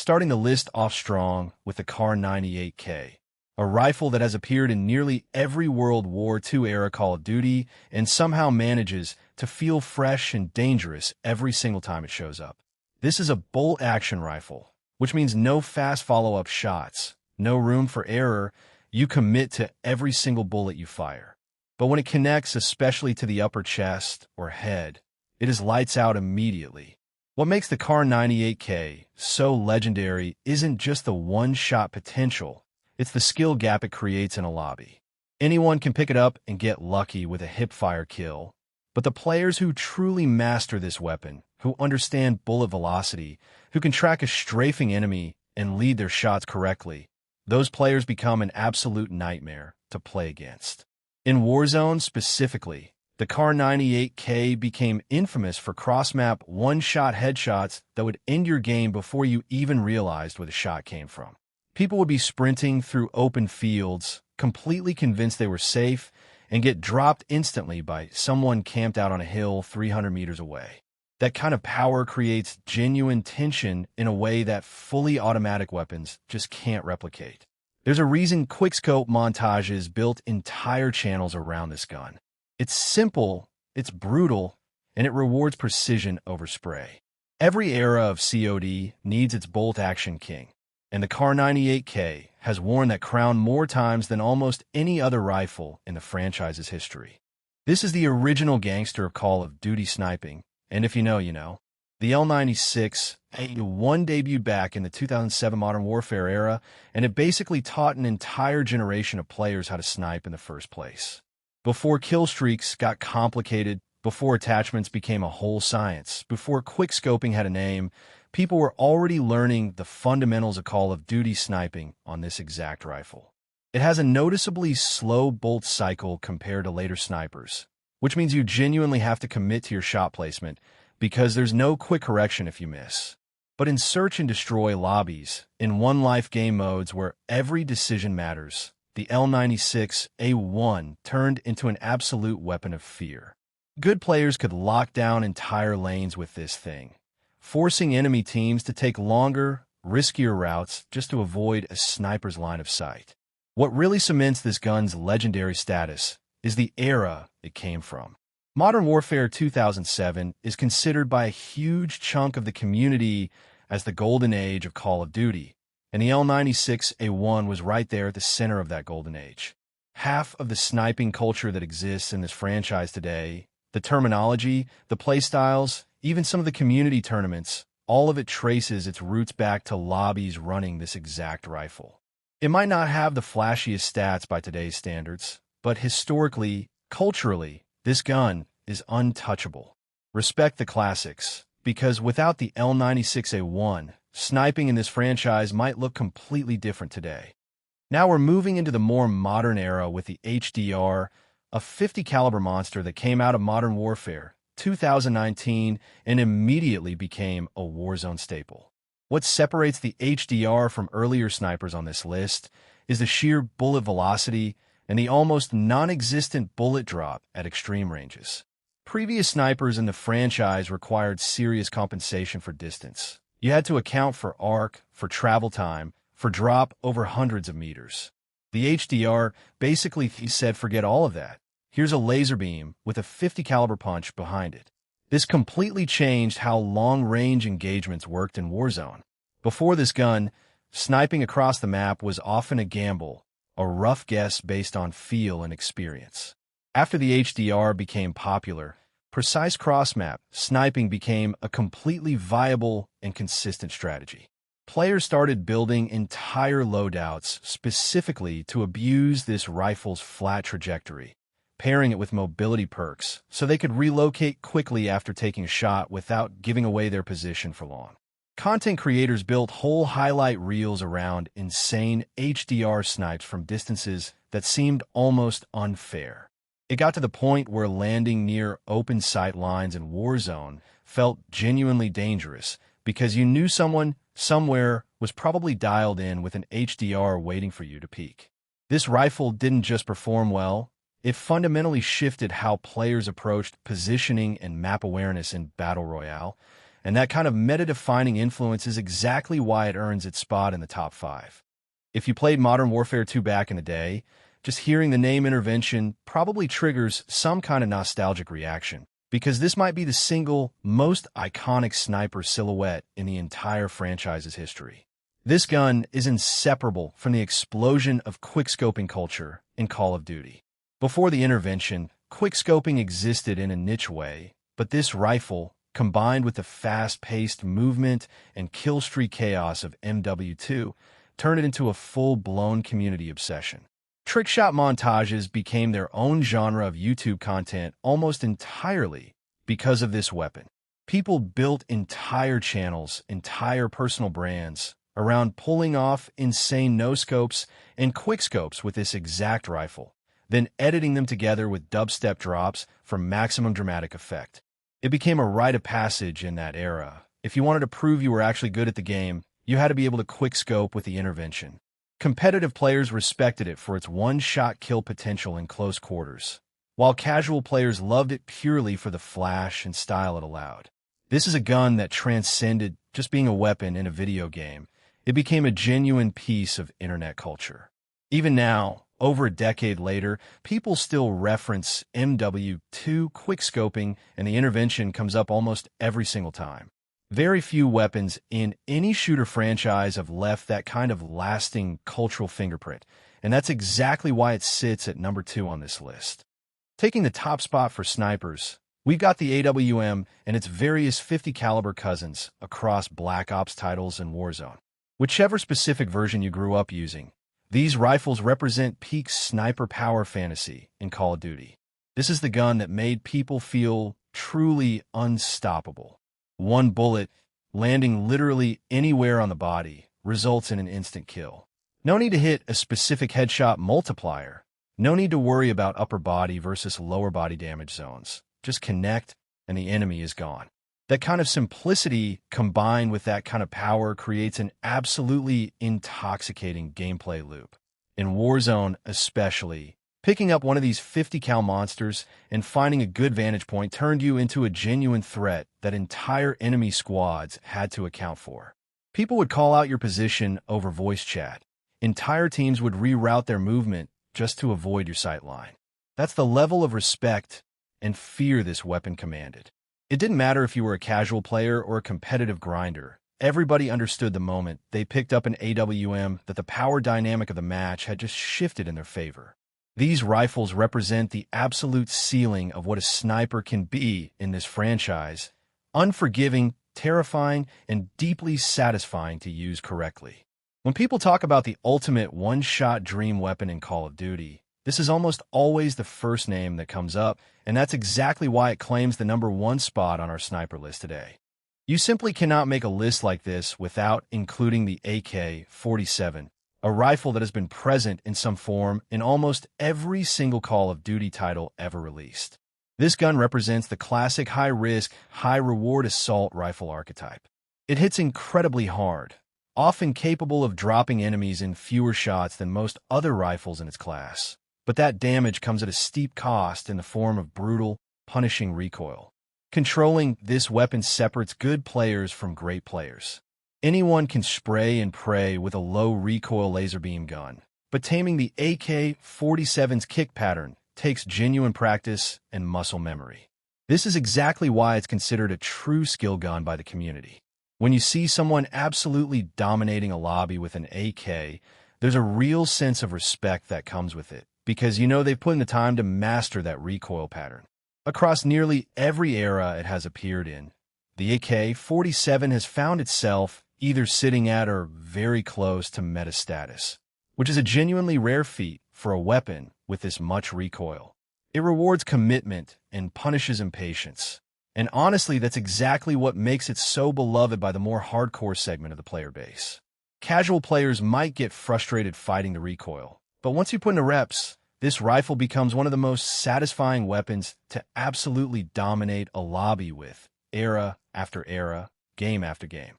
starting the list off strong with the Kar-98K, a rifle that has appeared in nearly every World War II-era Call of Duty and somehow manages to feel fresh and dangerous every single time it shows up. This is a bolt-action rifle, which means no fast follow-up shots, no room for error. You commit to every single bullet you fire. But when it connects, especially to the upper chest or head, it is lights out immediately. What makes the Kar-98K so legendary isn't just the one-shot potential, it's the skill gap it creates in a lobby. Anyone can pick it up and get lucky with a hip-fire kill, but the players who truly master this weapon, who understand bullet velocity, who can track a strafing enemy and lead their shots correctly, those players become an absolute nightmare to play against. In Warzone specifically, the Kar-98K became infamous for cross-map one-shot headshots that would end your game before you even realized where the shot came from. People would be sprinting through open fields, completely convinced they were safe, and get dropped instantly by someone camped out on a hill 300 meters away. That kind of power creates genuine tension in a way that fully automatic weapons just can't replicate. There's a reason Quickscope montages built entire channels around this gun. It's simple, it's brutal, and it rewards precision over spray. Every era of COD needs its bolt-action king, and the Kar-98K has worn that crown more times than almost any other rifle in the franchise's history. This is the original gangster of Call of Duty sniping, and if you know, you know. The L96A1 debuted back in the 2007 Modern Warfare era, and it basically taught an entire generation of players how to snipe in the first place. Before kill streaks got complicated, before attachments became a whole science, before quickscoping had a name, people were already learning the fundamentals of Call of Duty sniping on this exact rifle. It has a noticeably slow bolt cycle compared to later snipers, which means you genuinely have to commit to your shot placement because there's no quick correction if you miss. But in search and destroy lobbies, in one-life game modes where every decision matters, the L96A1 turned into an absolute weapon of fear. Good players could lock down entire lanes with this thing, forcing enemy teams to take longer, riskier routes just to avoid a sniper's line of sight. What really cements this gun's legendary status is the era it came from. Modern Warfare 2007 is considered by a huge chunk of the community as the golden age of Call of Duty, and the L96A1 was right there at the center of that golden age. Half of the sniping culture that exists in this franchise today, the terminology, the playstyles, even some of the community tournaments, all of it traces its roots back to lobbies running this exact rifle. It might not have the flashiest stats by today's standards, but historically, culturally, this gun is untouchable. Respect the classics, because without the L96A1, sniping in this franchise might look completely different today. Now we're moving into the more modern era with the HDR, a 50 caliber monster that came out of Modern Warfare 2019 and immediately became a Warzone staple. What separates the HDR from earlier snipers on this list is the sheer bullet velocity and the almost non-existent bullet drop at extreme ranges. Previous snipers in the franchise required serious compensation for distance. You had to account for arc, for travel time, for drop over hundreds of meters. The HDR basically said forget all of that. Here's a laser beam with a 50 caliber punch behind it. This completely changed how long-range engagements worked in Warzone. Before this gun, sniping across the map was often a gamble, a rough guess based on feel and experience. After the HDR became popular, precise cross-map sniping became a completely viable and consistent strategy. Players started building entire loadouts specifically to abuse this rifle's flat trajectory, pairing it with mobility perks so they could relocate quickly after taking a shot without giving away their position for long. Content creators built whole highlight reels around insane HDR snipes from distances that seemed almost unfair. It got to the point where landing near open sight lines in Warzone felt genuinely dangerous because you knew someone somewhere was probably dialed in with an HDR waiting for you to peek. This rifle didn't just perform well, it fundamentally shifted how players approached positioning and map awareness in Battle Royale, and that kind of meta-defining influence is exactly why it earns its spot in the top 5. If you played Modern Warfare 2 back in the day, just hearing the name Intervention probably triggers some kind of nostalgic reaction, because this might be the single most iconic sniper silhouette in the entire franchise's history. This gun is inseparable from the explosion of quickscoping culture in Call of Duty. Before the Intervention, quickscoping existed in a niche way, but this rifle, combined with the fast-paced movement and kill-streak chaos of MW2, turned it into a full-blown community obsession. Trickshot montages became their own genre of YouTube content almost entirely because of this weapon. People built entire channels, entire personal brands, around pulling off insane no-scopes and quickscopes with this exact rifle, then editing them together with dubstep drops for maximum dramatic effect. It became a rite of passage in that era. If you wanted to prove you were actually good at the game, you had to be able to quickscope with the Intervention. Competitive players respected it for its one-shot kill potential in close quarters, while casual players loved it purely for the flash and style it allowed. This is a gun that transcended just being a weapon in a video game. It became a genuine piece of internet culture. Even now, over a decade later, people still reference MW2 quickscoping, and the Intervention comes up almost every single time. Very few weapons in any shooter franchise have left that kind of lasting cultural fingerprint, and that's exactly why it sits at number 2 on this list. Taking the top spot for snipers, we've got the AWM and its various 50 caliber cousins across Black Ops titles and Warzone. Whichever specific version you grew up using, these rifles represent peak sniper power fantasy in Call of Duty. This is the gun that made people feel truly unstoppable. One bullet, landing literally anywhere on the body, results in an instant kill. No need to hit a specific headshot multiplier. No need to worry about upper body versus lower body damage zones. Just connect, and the enemy is gone. That kind of simplicity combined with that kind of power creates an absolutely intoxicating gameplay loop. In Warzone especially, picking up one of these 50 cal monsters and finding a good vantage point turned you into a genuine threat that entire enemy squads had to account for. People would call out your position over voice chat. Entire teams would reroute their movement just to avoid your sight line. That's the level of respect and fear this weapon commanded. It didn't matter if you were a casual player or a competitive grinder. Everybody understood the moment they picked up an AWM that the power dynamic of the match had just shifted in their favor. These rifles represent the absolute ceiling of what a sniper can be in this franchise, unforgiving, terrifying, and deeply satisfying to use correctly. When people talk about the ultimate one-shot dream weapon in Call of Duty, this is almost always the first name that comes up, and that's exactly why it claims the number 1 spot on our sniper list today. You simply cannot make a list like this without including the AK-47, a rifle that has been present in some form in almost every single Call of Duty title ever released. This gun represents the classic high-risk, high-reward assault rifle archetype. It hits incredibly hard, often capable of dropping enemies in fewer shots than most other rifles in its class. But that damage comes at a steep cost in the form of brutal, punishing recoil. Controlling this weapon separates good players from great players. Anyone can spray and pray with a low recoil laser beam gun, but taming the AK-47's kick pattern takes genuine practice and muscle memory. This is exactly why it's considered a true skill gun by the community. When you see someone absolutely dominating a lobby with an AK, there's a real sense of respect that comes with it, because you know they've put in the time to master that recoil pattern. Across nearly every era it has appeared in, the AK-47 has found itself either sitting at or very close to meta status, which is a genuinely rare feat for a weapon with this much recoil. It rewards commitment and punishes impatience. And honestly, that's exactly what makes it so beloved by the more hardcore segment of the player base. Casual players might get frustrated fighting the recoil, but once you put in the reps, this rifle becomes one of the most satisfying weapons to absolutely dominate a lobby with, era after era, game after game.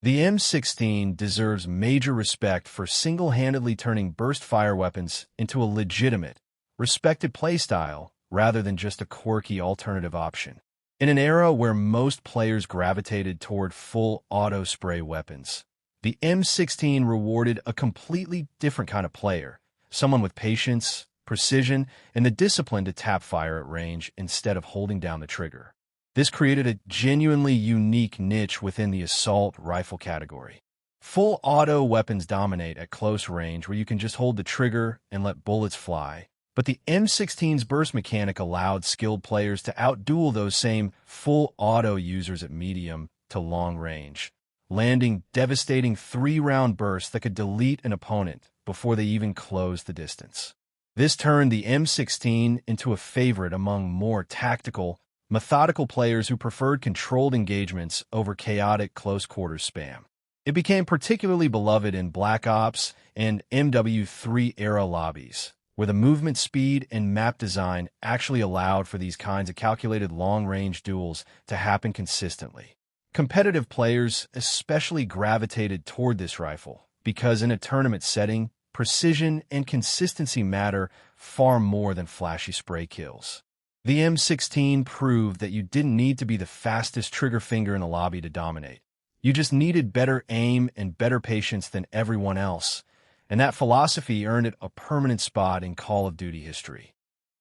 The M16 deserves major respect for single-handedly turning burst fire weapons into a legitimate, respected playstyle rather than just a quirky alternative option. In an era where most players gravitated toward full auto spray weapons, the M16 rewarded a completely different kind of player, someone with patience, precision, and the discipline to tap fire at range instead of holding down the trigger. This created a genuinely unique niche within the assault rifle category. Full auto weapons dominate at close range where you can just hold the trigger and let bullets fly, but the M16's burst mechanic allowed skilled players to outduel those same full auto users at medium to long range, landing devastating 3-round bursts that could delete an opponent before they even closed the distance. This turned the M16 into a favorite among more tactical, methodical players who preferred controlled engagements over chaotic close-quarters spam. It became particularly beloved in Black Ops and MW3-era lobbies, where the movement speed and map design actually allowed for these kinds of calculated long-range duels to happen consistently. Competitive players especially gravitated toward this rifle because in a tournament setting, precision and consistency matter far more than flashy spray kills. The M16 proved that you didn't need to be the fastest trigger finger in the lobby to dominate. You just needed better aim and better patience than everyone else, and that philosophy earned it a permanent spot in Call of Duty history.